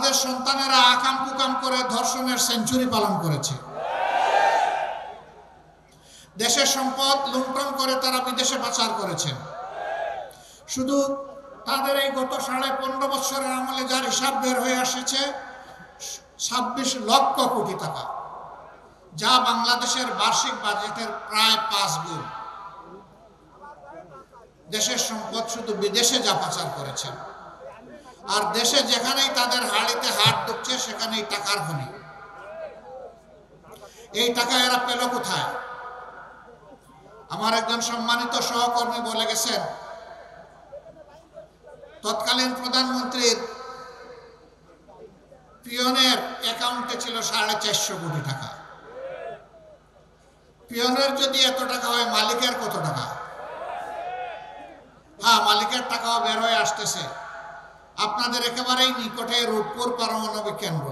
আমাদের সন্তানেরা আকাম কুকাম করে ধর্ষণের সেঞ্চুরি পালন করেছে। দেশের সম্পদ লুণ্ঠন করে তারা বিদেশে পাচার করেছেন। শুধু তাদের এই গত 15.5 বছরের আমলে যার হিসাব বের হয়ে এসেছে 26 লক্ষ কোটি টাকা, যা বাংলাদেশের বার্ষিক বাজেটের প্রায় 5 গুণ। দেশের সম্পদ শুধু বিদেশে যা পাচার করেছেন, আর দেশে যেখানেই তাদের হাড়িতে হাত ঢুকছে সেখানেই টাকার খনি। এই টাকা এরা পেল কোথায়? আমার একজন সম্মানিত সহকর্মী বলে গেছেন, তৎকালীন প্রধানমন্ত্রীর পিয়নের অ্যাকাউন্টে ছিল 450 কোটি টাকা। পিয়নের যদি এত টাকা হয়, মালিকের কত টাকা? হ্যাঁ, মালিকের টাকাও বের হয়ে আসতেছে। আপনাদের একেবারেই নিকটে রূপপুর পারমাণবিক কেন্দ্র,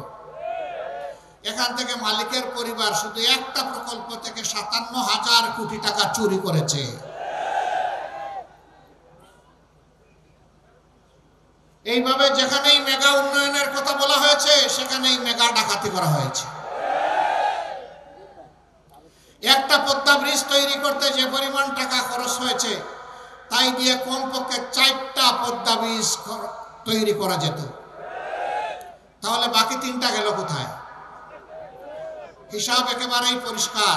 এখান থেকে মালিকের পরিবার শুধু একটা প্রকল্প থেকে 57,000 কোটি টাকা চুরি করেছে। এইভাবে যেখানেই মেগা উন্নয়নের কথা বলা হয়েছে সেখানেই মেগা ডাকাতি করা হয়েছে। একটা পদ্মা ব্রিজ তৈরি করতে যে পরিমাণ টাকা খরচ হয়েছে, তাই দিয়ে কমপক্ষে 4টা পদ্মা ব্রিজ তৈরি করা যেত। তাহলে বাকি 3টা গেল কোথায়? হিসাব একেবারেই পরিষ্কার।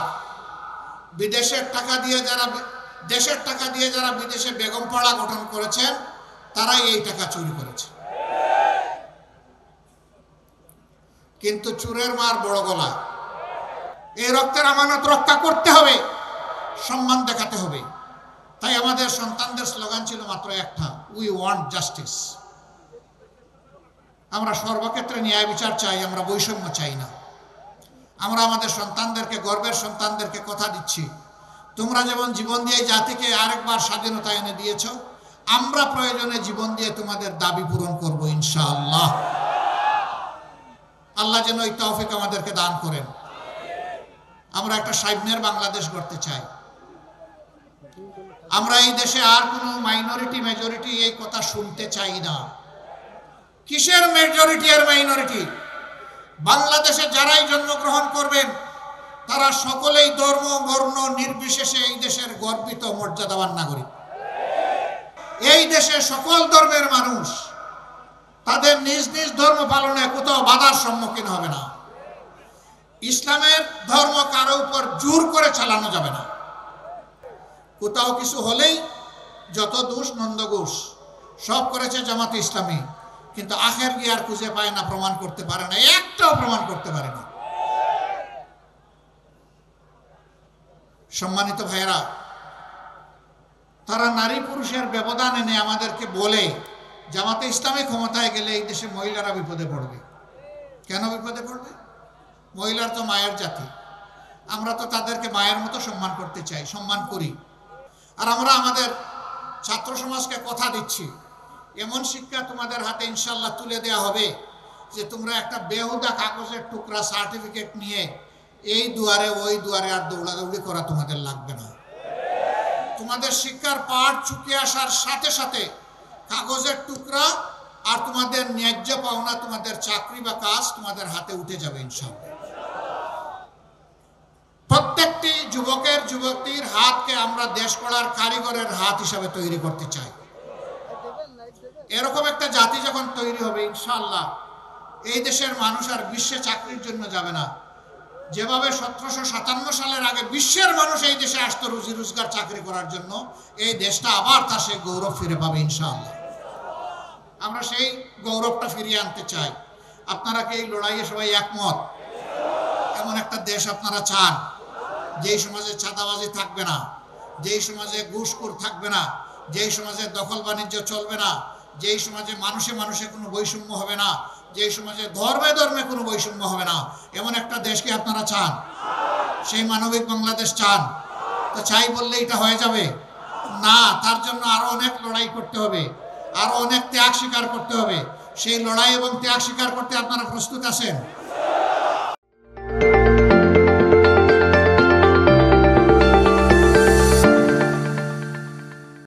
বিদেশের টাকা দিয়ে যারা দেশের টাকা দিয়ে যারা বিদেশে বেগমপাড়া গঠন করেছেন, তারাই এই টাকা চুরি করেছে। কিন্তু চোরের মার বড় গলা। এই রক্তের আমানত রক্ষা করতে হবে, সম্মান দেখাতে হবে। তাই আমাদের সন্তানদের স্লোগান ছিল মাত্র একটা, উই ওয়ান্ট জাস্টিস। আমরা সর্বক্ষেত্রে ন্যায় বিচার চাই, আমরা বৈষম্য চাই না। আমরা আমাদের সন্তানদেরকে, গর্বের সন্তানদেরকে কথা দিচ্ছি, তোমরা যেমন জীবন দিয়ে জাতিকে আরেকবার স্বাধীনতা এনে দিয়েছ, আমরা প্রয়োজনে জীবন দিয়ে তোমাদের দাবি পূরণ করব ইনশাআল্লাহ। আল্লাহ যেন এই তৌফিক আমাদেরকে দান করেন। আমরা একটা সাম্যের বাংলাদেশ গড়তে চাই। আমরা এই দেশে আর কোনো মাইনরিটি মেজরিটি এই কথা শুনতে চাই না। কিসের মেজরিটি আর মাইনরিটি? বাংলাদেশে যারাই জন্মগ্রহণ করবেন তারা সকলেই ধর্ম বর্ণ নির্বিশেষে এই দেশের গর্বিত মর্যাদাবান নাগরিক। এই দেশে সকল ধর্মের মানুষ তাদের নিজ নিজ ধর্ম পালনে কোথাও বাধার সম্মুখীন হবে না। ইসলামের ধর্ম কারো উপর জোর করে চালানো যাবে না। কোথাও কিছু হলেই যত দোষ নন্দঘোষ সব করেছে জামাতে ইসলামী, কিন্তু আখের গিয়ে আর খুঁজে পায় না, প্রমাণ করতে পারে না, একটাও প্রমাণ করতে পারে না। সম্মানিত ভাইয়েরা, তারা নারী পুরুষের ব্যবধান এনে আমাদেরকে বলে জামাতে ইসলামী ক্ষমতায় গেলে এই দেশে মহিলারা বিপদে পড়বে। কেন বিপদে পড়বে? মহিলার তো মায়ের জাতি, আমরা তো তাদেরকে মায়ের মতো সম্মান করতে চাই, সম্মান করি। আর আমরা আমাদের ছাত্র সমাজকে কথা দিচ্ছি, এমন শিক্ষা তোমাদের হাতে ইনশাল্লাহ তুলে দেওয়া হবে যে তোমরা একটা বেহুদা কাগজের টুকরা সার্টিফিকেট নিয়ে এই দুয়ারে ওই দুয়ারে আর দৌড়াদৌড়ি করা তোমাদের লাগবে না। তোমাদের শিক্ষার পাঠ চুকে আসার সাথে সাথে কাগজের টুকরা আর তোমাদের ন্যায্য পাওনা, তোমাদের চাকরি বা কাজ তোমাদের হাতে উঠে যাবে ইনশাআল্লাহ। প্রত্যেকটি যুবকের যুবতীর হাতকে আমরা দেশ গড়ার কারিগরের হাত হিসাবে তৈরি করতে চাই। এরকম একটা জাতি যখন তৈরি হবে ইনশাআল্লাহ, এই দেশের মানুষ আর বিশ্বে চাকরির জন্য যাবে না। যেভাবে 1757 সালের আগে বিশ্বের মানুষ এই দেশে আসতো রুজি রোজগার চাকরি করার জন্য, এই দেশটা আবার তার সেই গৌরব ফিরে পাবে ইনশাআল্লাহ। আমরা সেই গৌরবটা ফিরিয়ে আনতে চাই। আপনারা কি এই লড়াইয়ে সবাই একমত? এমন একটা দেশ আপনারা চান যেই সমাজে চাঁদাবাজি থাকবে না, যেই সমাজে ঘুষখোর থাকবে না, যেই সমাজে দখল বাণিজ্য চলবে না, যেই সমাজে মানুষে মানুষে কোনো বৈষম্য হবে না, যেই সমাজে ধর্মে ধর্মে কোনো বৈষম্য হবে না, এমন একটা দেশকে আপনারা চান? সেই মানবিক বাংলাদেশ চান? তো চাই বললে এটা হয়ে যাবে না। তার জন্য আরো অনেক লড়াই করতে হবে, আরো অনেক ত্যাগ স্বীকার করতে হবে। সেই লড়াই এবং ত্যাগ স্বীকার করতে আপনারা প্রস্তুত আছেন?